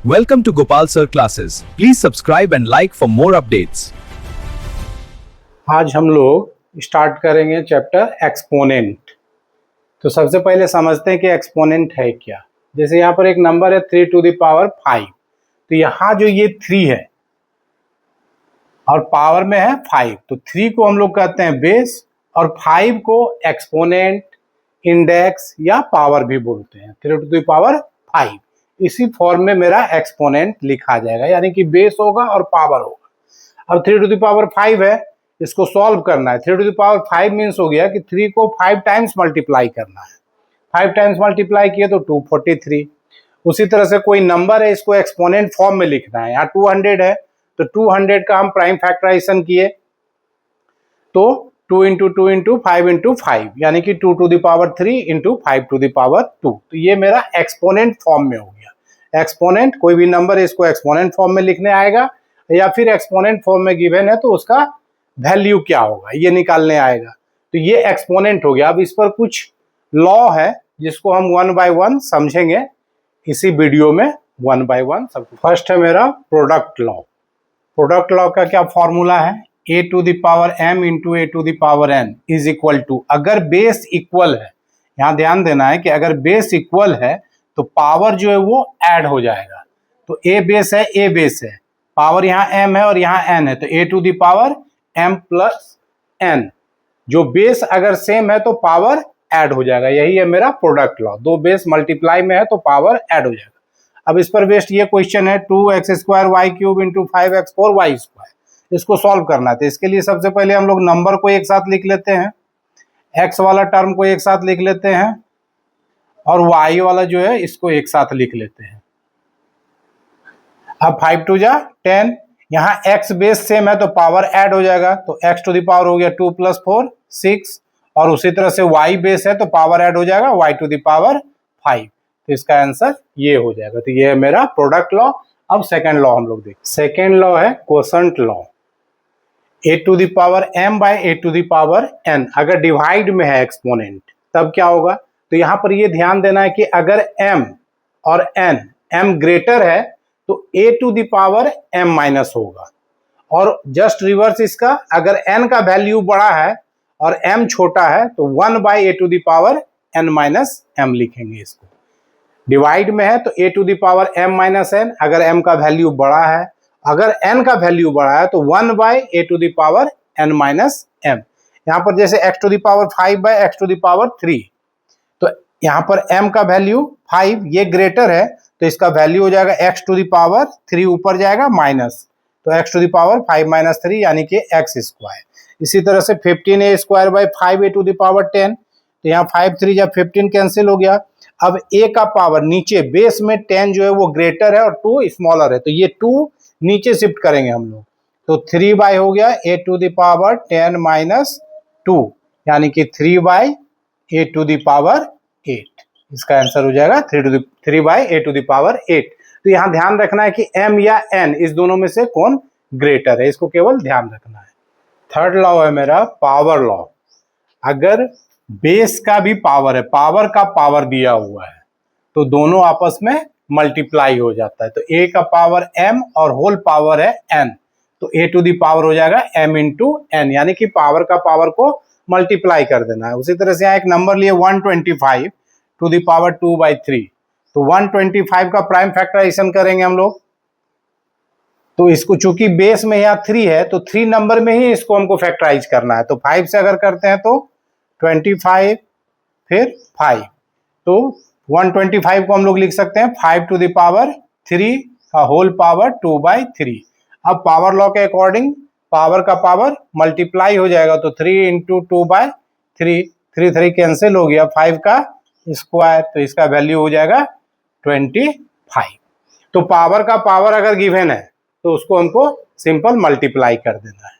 Welcome to Gopal Sir Classes. Please subscribe and like for more updates. आज हम लोग start करेंगे chapter exponent. तो सबसे पहले समझते हैं कि एक्सपोनेंट है क्या। जैसे यहाँ पर एक नंबर है 3 टू द पावर 5, तो यहाँ जो ये 3 है और पावर में है 5, तो 3 को हम लोग कहते हैं बेस और 5 को एक्सपोनेंट, इंडेक्स या पावर भी बोलते हैं। 3 टू द पावर 5 इसी फॉर्म में मेरा एक्सपोनेंट लिखा जाएगा, यानी कि बेस होगा और पावर होगा। अब 3 टू द पावर 5 है, इसको सॉल्व करना है। 3 टू द पावर 5 मीन्स हो गया कि 3 को 5 टाइम्स मल्टीप्लाई करना है। 5 टाइम्स मल्टीप्लाई किए तो 243। उसी तरह से कोई नंबर है, इसको एक्सपोनेंट फॉर्म में लिखना है। यहाँ 200 है तो 200 का हम प्राइम फैक्टराइजेशन किए तो 2 इंटू 2 इंटू 5 इंटू 5, यानी कि 2 to the power 3 into 5 to the power 2। तो ये मेरा एक्सपोनेंट फॉर्म में हो गया। एक्सपोनेंट कोई भी नंबर है, इसको एक्सपोनेंट फॉर्म में लिखने आएगा, या फिर एक्सपोनेंट फॉर्म में गिवन है तो उसका वैल्यू क्या होगा ये निकालने आएगा। तो ये एक्सपोनेंट हो गया। अब इस पर कुछ लॉ है जिसको हम वन बाय वन समझेंगे इसी वीडियो में, वन बाय वन सब। फर्स्ट है मेरा प्रोडक्ट लॉ। प्रोडक्ट लॉ का क्या फॉर्मूला है? a to the power m into a to the power n is equal to, अगर बेस इक्वल है, यहाँ ध्यान देना है कि अगर बेस इक्वल है तो पावर जो है वो ऐड हो जाएगा। तो a बेस है, a बेस है, पावर यहाँ m है और यहाँ n है, तो a to the power m plus n। जो बेस अगर सेम है तो पावर ऐड हो जाएगा। यही है मेरा प्रोडक्ट लॉ। दो बेस मल्टीप्लाई में है तो पावर ऐड हो जाएगा। अब इस पर बेस्ड ये क्वेश्चन है 2x square Y cube into 5x4 Y square. इसको सॉल्व करना है। तो इसके लिए सबसे पहले हम लोग नंबर को एक साथ लिख लेते हैं, x वाला टर्म को एक साथ लिख लेते हैं और y वाला जो है इसको एक साथ लिख लेते हैं। अब 5 टू जा 10, यहाँ x बेस सेम है तो पावर ऐड हो जाएगा, तो x टू द पावर हो गया 2 प्लस 4 6, और उसी तरह से y बेस है तो पावर ऐड हो जाएगा y टू द पावर 5। तो इसका आंसर ये हो जाएगा। तो ये है मेरा प्रोडक्ट लॉ। अब सेकेंड लॉ हम लोग देखें। सेकेंड लॉ है quotient law. a to the power m by a to the power n अगर डिवाइड में है एक्सपोनेंट तब क्या होगा? तो यहाँ पर ये ध्यान देना है कि अगर m और n, m ग्रेटर है तो a to the power m minus होगा, और जस्ट रिवर्स इसका, अगर n का वैल्यू बड़ा है और m छोटा है तो 1 by a to the power n minus m लिखेंगे। इसको डिवाइड में है तो a to the power m minus n, अगर m का वैल्यू बड़ा है, अगर n का वैल्यू बड़ा है तो 1 by a to the power n minus m। यहाँ पर जैसे x to the power 5 by x to the power 3, तो यहाँ पर m का वैल्यू 5, ये ग्रेटर है तो इसका वैल्यू हो जाएगा x टू द पावर 3 ऊपर जाएगा माइनस, तो x to the power 5 minus 3 यानी कि x स्क्वायर। इसी तरह से 15a square by 5a to the power 10, तो यहाँ 5 3 जब 15 कैंसिल हो गया। अब a का पावर नीचे बेस में 10 जो है वो ग्रेटर है और 2 स्मॉलर है, तो ये 2 नीचे शिफ्ट करेंगे हम लोग, तो 3 बाय हो गया a to the power 10 minus 2, यानी कि 3 by a to the power 8। इसका आंसर हो जाएगा 3 by a to the power 8। तो यहाँ ध्यान रखना है कि m या n इस दोनों में से कौन ग्रेटर है, इसको केवल ध्यान रखना है। थर्ड लॉ है मेरा पावर लॉ। अगर बेस का भी पावर है, पावर का पावर दिया हुआ है, तो दोनों आपस में मल्टीप्लाई हो जाता है। तो a का पावर m और होल पावर है n, तो a टू द पावर हो जाएगा m इंटू n, यानी कि पावर का पावर को मल्टीप्लाई कर देना है। उसी तरह से यहाँ एक नंबर लिए 125 टू द पावर 2 बाई 3, तो 125 का प्राइम फैक्टराइजेशन करेंगे हम लोग। तो इसको चूंकि बेस में यहाँ 3 है तो 3 नंबर में ही इसको हमको फैक्टराइज करना है। तो 5 से अगर करते हैं तो 25 फिर 5, तो 125 को हम लोग लिख सकते हैं 5 टू द पावर 3 का होल पावर 2 बाई 3। अब पावर लॉ के अकॉर्डिंग पावर का पावर मल्टीप्लाई हो जाएगा, तो 3 इंटू 2 बाई 3, 3 कैंसिल हो गया, 5 का स्क्वायर, तो इसका वैल्यू हो जाएगा 25। तो पावर का पावर अगर गिवन है तो उसको हमको सिंपल मल्टीप्लाई कर देना है।